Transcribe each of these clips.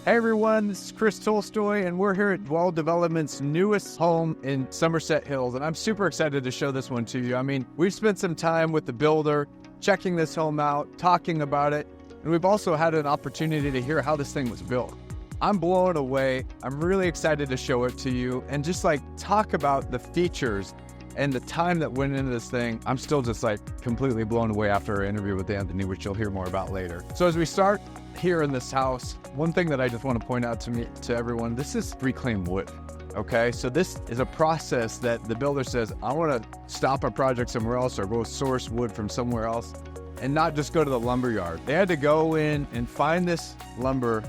Hey everyone, this is Chris Tolstoy, and we're here at Dwell Development's newest home in Somerset Hills, and I'm super excited to show this one to you. I mean, we've spent some time with the builder, checking this home out, talking about it, and we've also had an opportunity to hear how this thing was built. I'm blown away. I'm really excited to show it to you and just talk about the features and the time that went into this thing. I'm still just completely blown away after our interview with Anthony, which you'll hear more about later. So as we start here in this house, one thing that I just want to point out to everyone, this is reclaimed wood. Okay, so this is a process that the builder says, I want to stop a project somewhere else or go source wood from somewhere else and not just go to the lumber yard. They had to go in and find this lumber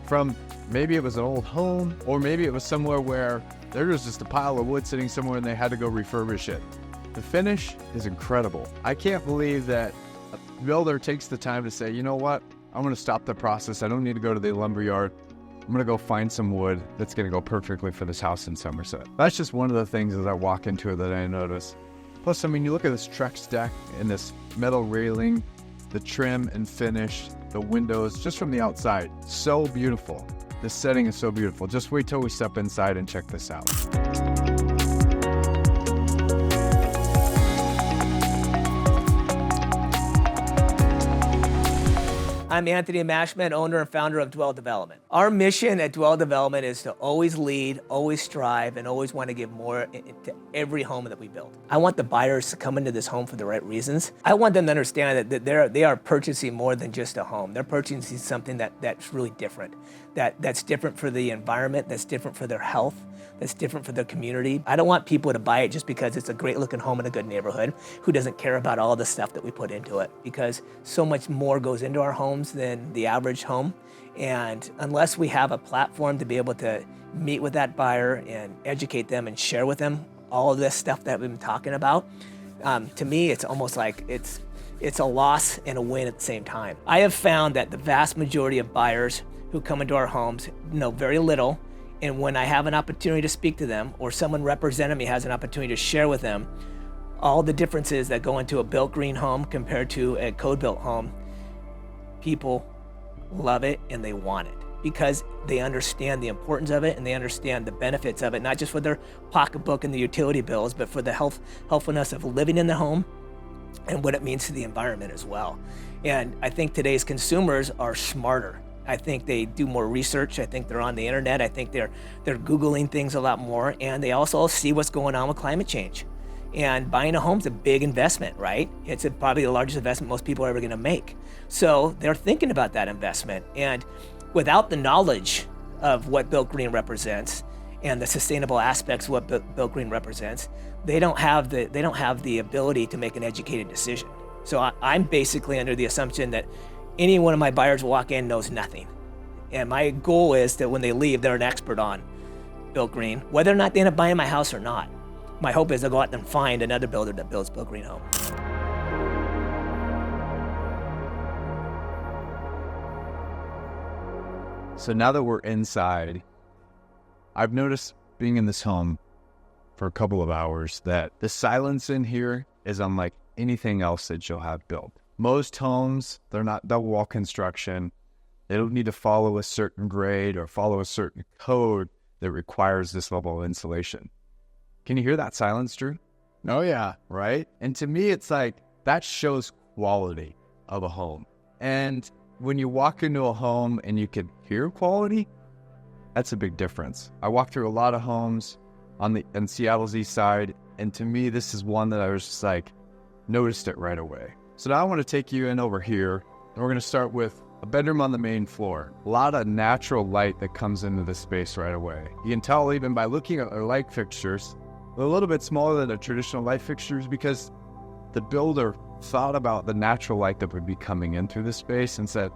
from, maybe it was an old home, or maybe it was somewhere where there was just a pile of wood sitting somewhere and they had to go refurbish it. The finish is incredible. I can't believe that a builder takes the time to say, you know what, I'm going to stop the process. I don't need to go to the lumber yard. I'm going to go find some wood that's going to go perfectly for this house in Somerset. That's just one of the things as I walk into it that I notice. Plus, I mean, you look at this Trex deck and this metal railing, the trim and finish, the windows, just from the outside, so beautiful. This setting is so beautiful. Just wait till we step inside and check this out. I'm Anthony Mashman, owner and founder of Dwell Development. Our mission at Dwell Development is to always lead, always strive, and always want to give more to every home that we build. I want the buyers to come into this home for the right reasons. I want them to understand that they are purchasing more than just a home. They're purchasing something that's really different, that's different for the environment, that's different for their health, that's different for their community. I don't want people to buy it just because it's a great looking home in a good neighborhood who doesn't care about all the stuff that we put into it, because so much more goes into our homes than the average home. And unless we have a platform to be able to meet with that buyer and educate them and share with them all of this stuff that we've been talking about, to me, it's almost like it's a loss and a win at the same time. I have found that the vast majority of buyers who come into our homes know very little, and when I have an opportunity to speak to them, or someone representing me has an opportunity to share with them all the differences that go into a built green home compared to a code-built home, people love it and they want it because they understand the importance of it and they understand the benefits of it, not just for their pocketbook and the utility bills, but for the healthfulness of living in the home and what it means to the environment as well. And I think today's consumers are smarter. I think they do more research. I think they're on the internet. I think they're Googling things a lot more, and they also see what's going on with climate change. And buying a home is a big investment, right? It's probably the largest investment most people are ever going to make. So they're thinking about that investment. And without the knowledge of what Built Green represents and the sustainable aspects of what Built Green represents, they don't have the ability to make an educated decision. So I'm basically under the assumption that any one of my buyers will walk in knows nothing. And my goal is that when they leave, they're an expert on Built Green, whether or not they end up buying my house or not. My hope is they'll go out and find another builder that builds Built Green homes. So now that we're inside, I've noticed being in this home for a couple of hours that the silence in here is unlike anything else that you'll have built. Most homes, they're not double wall construction. They don't need to follow a certain grade or follow a certain code that requires this level of insulation. Can you hear that silence, Drew? Oh yeah, right? And to me, it's that shows quality of a home. And when you walk into a home and you can hear quality, that's a big difference. I walked through a lot of homes on Seattle's east side, and to me, this is one that I was just noticed it right away. So now I want to take you in over here, and we're going to start with a bedroom on the main floor. A lot of natural light that comes into this space right away. You can tell even by looking at our light fixtures, they're a little bit smaller than the traditional light fixtures because the builder thought about the natural light that would be coming in through this space and said,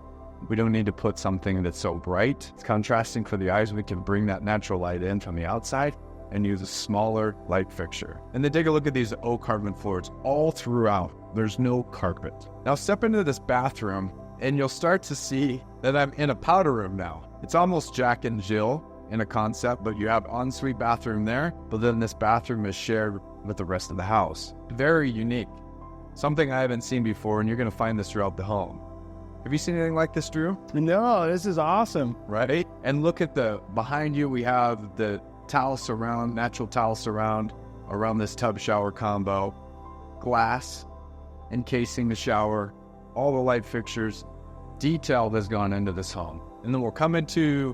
we don't need to put something that's so bright. It's contrasting for the eyes. We can bring that natural light in from the outside and use a smaller light fixture. And then take a look at these oak carpet floors all throughout. There's no carpet. Now step into this bathroom and you'll start to see that I'm in a powder room now. It's almost Jack and Jill in a concept, but you have ensuite bathroom there, but then this bathroom is shared with the rest of the house. Very unique. Something I haven't seen before, and you're gonna find this throughout the home. Have you seen anything like this, Drew? No, this is awesome. Right? And look at behind you, we have the towel surround, natural towel surround around this tub shower combo, glass encasing the shower, all the light fixtures, detail has gone into this home. And then we'll come into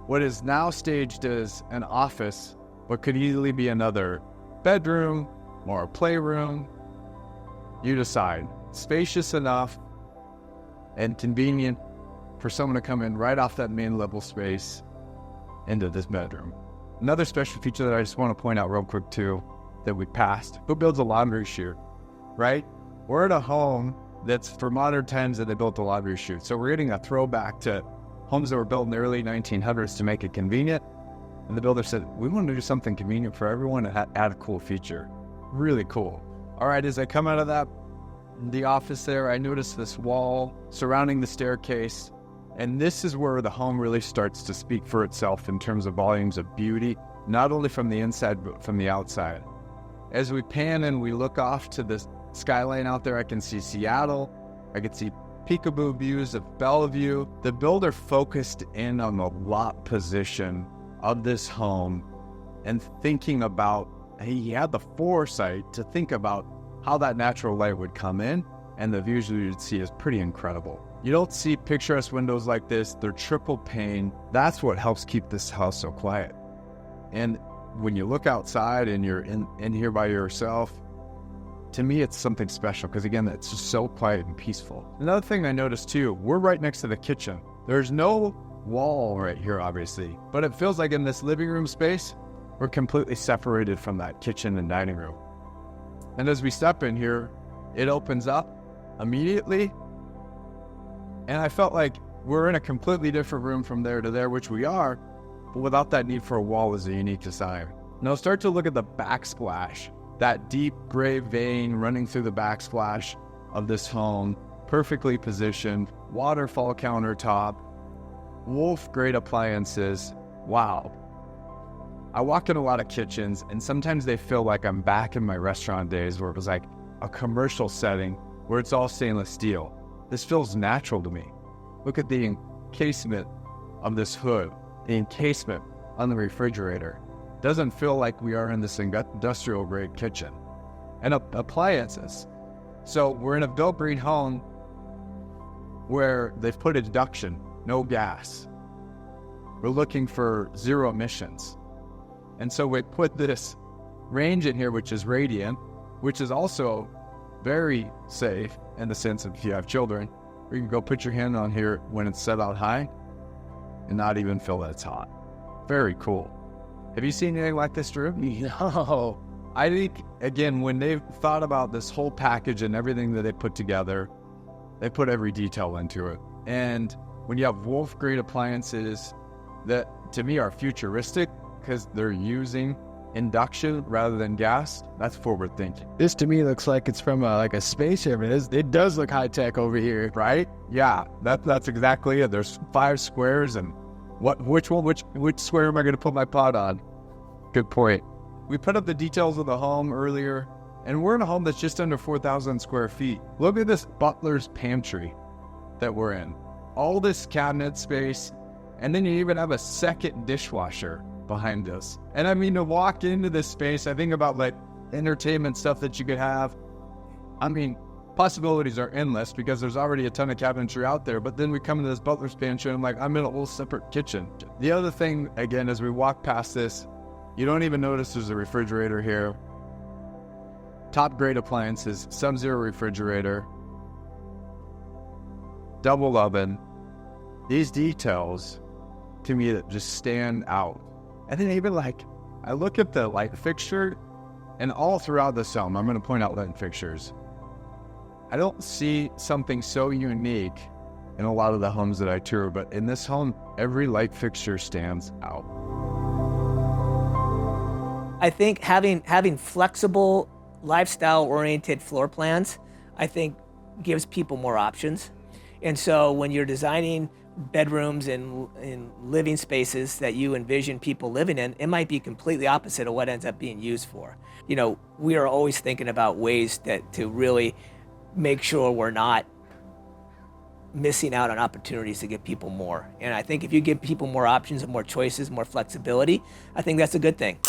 what is now staged as an office, but could easily be another bedroom or a playroom. You decide. Spacious enough and convenient for someone to come in right off that main level space into this bedroom. Another special feature that I just want to point out real quick too, that we passed. Who builds a laundry chute, right? We're at a home that's for modern times that they built a laundry chute. So we're getting a throwback to homes that were built in the early 1900s to make it convenient. And the builder said, we want to do something convenient for everyone and add a cool feature. Really cool. All right, as I come out of the office there, I noticed this wall surrounding the staircase. And this is where the home really starts to speak for itself in terms of volumes of beauty, not only from the inside, but from the outside. As we pan and we look off to the skyline out there, I can see Seattle. I can see peekaboo views of Bellevue. The builder focused in on the lot position of this home and thinking about, he had the foresight to think about how that natural light would come in, and the views you would see is pretty incredible. You don't see picturesque windows like this. They're triple pane. That's what helps keep this house so quiet. And when you look outside and you're in here by yourself, to me, it's something special because, again, it's just so quiet and peaceful. Another thing I noticed, too, we're right next to the kitchen. There's no wall right here, obviously, but it feels like in this living room space, we're completely separated from that kitchen and dining room. And as we step in here, it opens up immediately, and I felt like we're in a completely different room from there to there, which we are, but without that need for a wall is a unique design. Now start to look at the backsplash, that deep gray vein running through the backsplash of this home, perfectly positioned, waterfall countertop, wolf grade appliances. Wow. I walk in a lot of kitchens, and sometimes they feel like I'm back in my restaurant days where it was like a commercial setting where it's all stainless steel. This feels natural to me. Look at the encasement of this hood, the encasement on the refrigerator. Doesn't feel like we are in this industrial grade kitchen. And appliances. So we're in a built breed home where they've put induction, no gas. We're looking for zero emissions. And so we put this range in here, which is radiant, which is also very safe in the sense of if you have children, you can go put your hand on here when it's set out high and not even feel that it's hot. Very cool. Have you seen anything like this, Drew? No. I think, again, when they've thought about this whole package and everything that they put together, they put every detail into it. And when you have wolf grade appliances that, to me, are futuristic because they're using induction rather than gas, that's forward thinking. This to me looks like it's from a spaceship. It does look high tech over here, right? Yeah, that's exactly it. There's 5 squares, and which square am I going to put my pot on? Good point. We put up the details of the home earlier, and we're in a home that's just under 4,000 square feet. Look at this butler's pantry that we're in. All this cabinet space, and then you even have a second dishwasher behind us. And I mean, to walk into this space, I think about like entertainment stuff that you could have. I mean, possibilities are endless because there's already a ton of cabinetry out there, but then we come into this butler's pantry and I'm in a whole separate kitchen. The other thing, again, as we walk past this, you don't even notice there's a refrigerator here. Top grade appliances, Sub-Zero refrigerator, double oven. These details, to me, that just stand out. And then even I look at the light fixture, and all throughout this home, I'm going to point out light fixtures. I don't see something so unique in a lot of the homes that I tour, but in this home, every light fixture stands out. I think having flexible, lifestyle-oriented floor plans, I think gives people more options. And so when you're designing bedrooms and living spaces that you envision people living in, it might be completely opposite of what ends up being used for. You know, we are always thinking about ways to really make sure we're not missing out on opportunities to give people more. And I think if you give people more options and more choices, more flexibility, I think that's a good thing.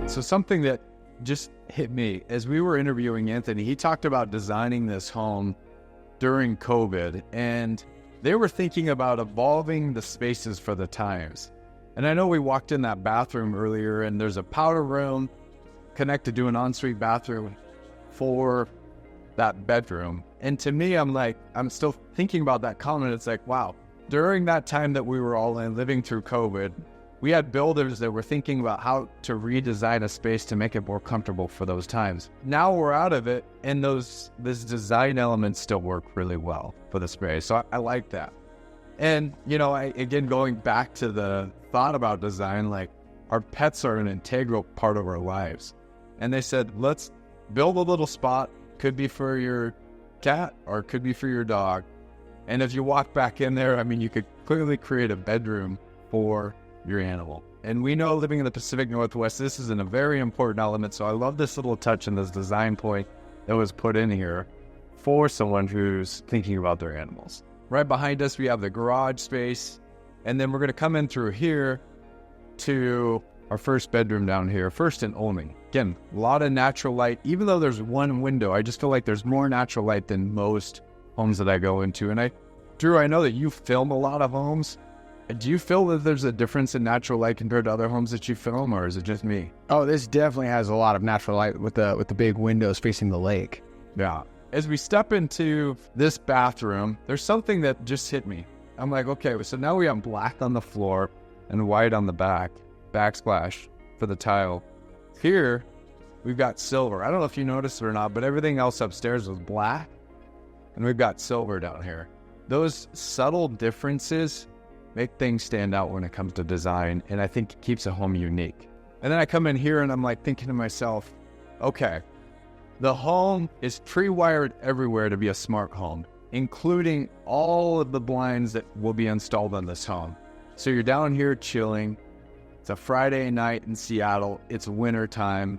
So something that just hit me as we were interviewing Anthony, he talked about designing this home during COVID, and they were thinking about evolving the spaces for the times. And I know we walked in that bathroom earlier, and there's a powder room connected to an ensuite bathroom for that bedroom. And to me, I'm still thinking about that comment. It's like, wow, during that time that we were all in living through COVID, we had builders that were thinking about how to redesign a space to make it more comfortable for those times. Now we're out of it, and this design elements still work really well for the space. So I like that. And, again, going back to the thought about design, like our pets are an integral part of our lives. And they said, let's build a little spot. Could be for your cat or it could be for your dog. And if you walk back in there, you could clearly create a bedroom for your animal. And we know living in the Pacific Northwest, this is a very important element. So I love this little touch and this design point that was put in here for someone who's thinking about their animals. Right behind us, we have the garage space. And then we're going to come in through here to our first bedroom down here, first and only. Again, a lot of natural light. Even though there's one window, I just feel like there's more natural light than most homes that I go into. And Drew, I know that you film a lot of homes. Do you feel that there's a difference in natural light compared to other homes that you film, or is it just me? Oh, this definitely has a lot of natural light with the big windows facing the lake. Yeah. As we step into this bathroom, there's something that just hit me. I'm like, okay, so now we have black on the floor and white on the backsplash for the tile. Here, we've got silver. I don't know if you noticed it or not, but everything else upstairs was black, and we've got silver down here. Those subtle differences make things stand out when it comes to design, and I think it keeps a home unique. And then I come in here and I'm like thinking to myself, okay, the home is pre-wired everywhere to be a smart home, including all of the blinds that will be installed on this home. So you're down here chilling. It's a Friday night in Seattle. It's winter time.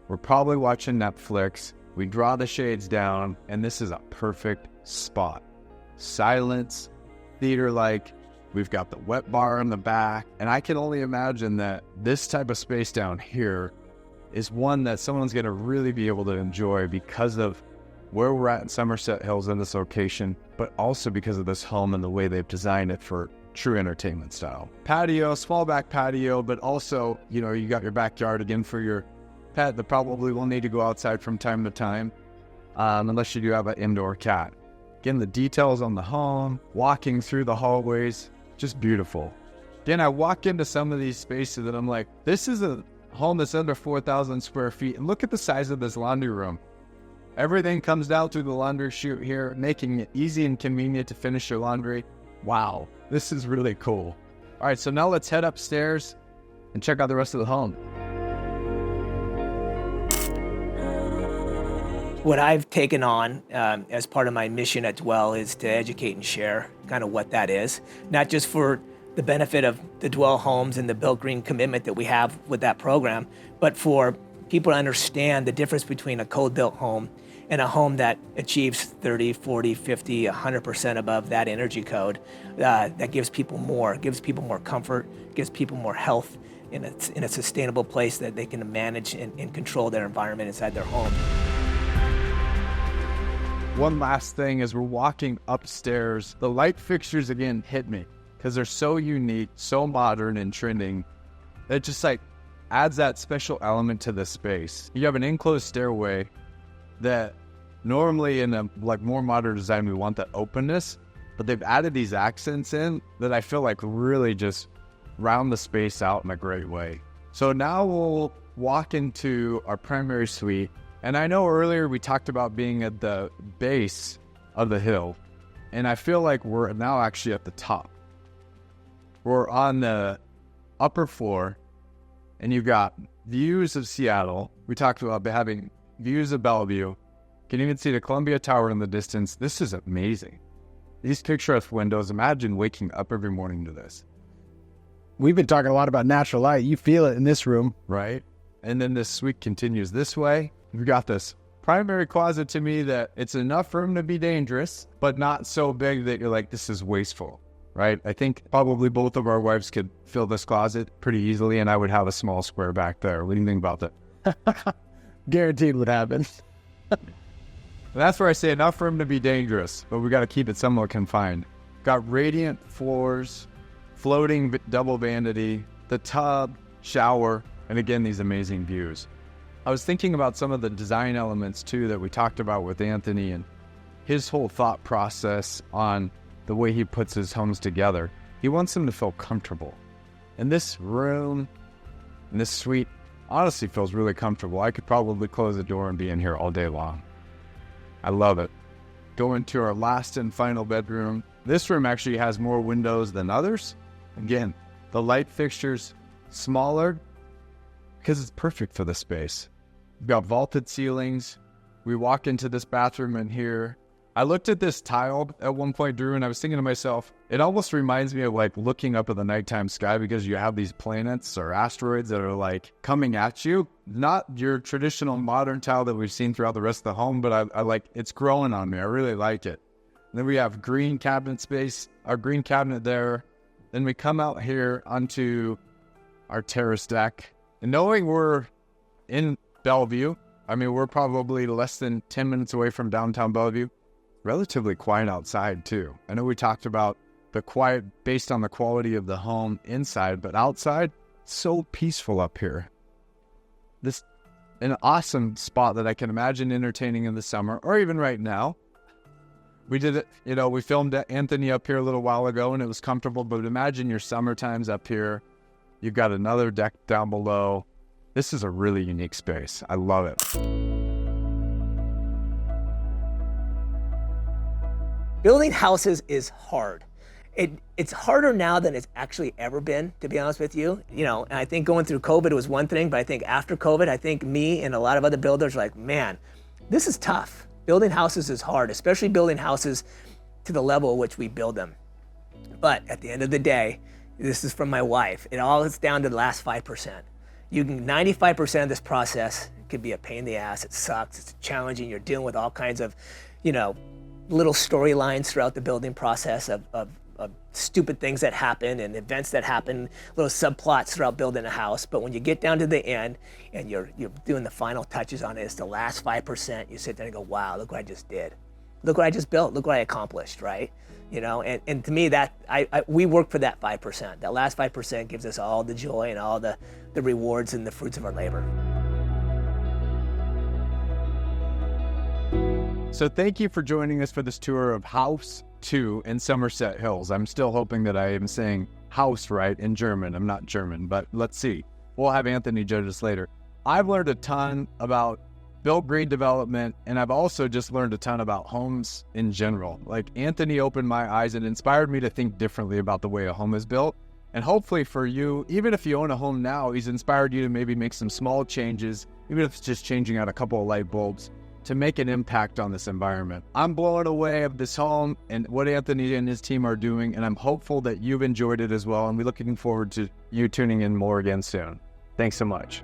We're probably watching Netflix. We draw the shades down, and this is a perfect spot. Silence, theater-like. We've got the wet bar in the back, and I can only imagine that this type of space down here is one that someone's going to really be able to enjoy because of where we're at in Somerset Hills in this location, but also because of this home and the way they've designed it for true entertainment style. Patio, small back patio, but also, you got your backyard again for your pet that probably will need to go outside from time to time, unless you do have an indoor cat. Again, the details on the home, walking through the hallways, just beautiful. Again, I walk into some of these spaces and I'm like, this is a home that's under 4,000 square feet. And look at the size of this laundry room. Everything comes down through the laundry chute here, making it easy and convenient to finish your laundry. Wow, this is really cool. All right, so now let's head upstairs and check out the rest of the home. What I've taken on as part of my mission at Dwell is to educate and share kind of what that is, not just for the benefit of the Dwell homes and the Built Green commitment that we have with that program, but for people to understand the difference between a code-built home and a home that achieves 30, 40, 50, 100% above that energy code, that gives people more comfort, gives people more health in a sustainable place that they can manage and control their environment inside their home. One last thing, as we're walking upstairs, the light fixtures again hit me because they're so unique, so modern and trending. It just adds that special element to the space. You have an enclosed stairway that normally in a more modern design, we want that openness, but they've added these accents in that I feel like really just round the space out in a great way. So now we'll walk into our primary suite. And I know earlier we talked about being at the base of the hill, and I feel like we're now actually at the top. We're on the upper floor, and you've got views of Seattle. We talked about having views of Bellevue. You can even see the Columbia Tower in the distance. This is amazing. These picturesque windows, imagine waking up every morning to this. We've been talking a lot about natural light. You feel it in this room. Right? And then this suite continues this way. We've got this primary closet to me that it's enough room to be dangerous, but not so big that you're like, this is wasteful, right? I think probably both of our wives could fill this closet pretty easily, and I would have a small square back there. What do you think about that? Guaranteed would happen. That's where I say enough room to be dangerous, but we got to keep it somewhat confined. Got radiant floors, floating double vanity, the tub, shower, and again, these amazing views. I was thinking about some of the design elements too that we talked about with Anthony and his whole thought process on the way he puts his homes together. He wants them to feel comfortable. And this room, and this suite, honestly feels really comfortable. I could probably close the door and be in here all day long. I love it. Going to our last and final bedroom. This room actually has more windows than others. Again, the light fixtures smaller because it's perfect for the space. We've got vaulted ceilings. We walk into this bathroom in here. I looked at this tile at one point, Drew, and I was thinking to myself, it almost reminds me of like looking up at the nighttime sky because you have these planets or asteroids that are like coming at you. Not your traditional modern tile that we've seen throughout the rest of the home, but I like, it's growing on me. I really like it. And then we have green cabinet space, our green cabinet there. Then we come out here onto our terrace deck. And knowing we're in Bellevue, I mean, we're probably less than 10 minutes away from downtown Bellevue. Relatively quiet outside too. I know we talked about the quiet based on the quality of the home inside, but outside, so peaceful up here. This an awesome spot that I can imagine entertaining in the summer or even right now. We did it, we filmed Anthony up here a little while ago and it was comfortable, but imagine your summer times up here. You've got another deck down below. This is a really unique space. I love it. Building houses is hard. It's harder now than it's actually ever been, to be honest with you. And I think going through COVID was one thing, but I think after COVID, I think me and a lot of other builders are like, man, this is tough. Building houses is hard, especially building houses to the level at which we build them. But at the end of the day, this is from my wife, it all is down to the last 5%. 95% of this process could be a pain in the ass. It sucks, it's challenging. You're dealing with all kinds of, little storylines throughout the building process of stupid things that happen and events that happen, little subplots throughout building a house. But when you get down to the end and you're doing the final touches on it, it's the last 5%, you sit there and go, wow, look what I just did. Look what I just built, look what I accomplished, right? And to me, that we work for that 5%. That last 5% gives us all the joy and all the rewards and the fruits of our labor. So thank you for joining us for this tour of House 2 in Somerset Hills. I'm still hoping that I am saying house right in German. I'm not German, but let's see. We'll have Anthony judge us later. I've learned a ton about built green development, and I've also just learned a ton about homes in general. Like Anthony opened my eyes and inspired me to think differently about the way a home is built. And hopefully for you, even if you own a home now, he's inspired you to maybe make some small changes, even if it's just changing out a couple of light bulbs, to make an impact on this environment. I'm blown away of this home and what Anthony and his team are doing, and I'm hopeful that you've enjoyed it as well, and we're looking forward to you tuning in more again soon. Thanks so much.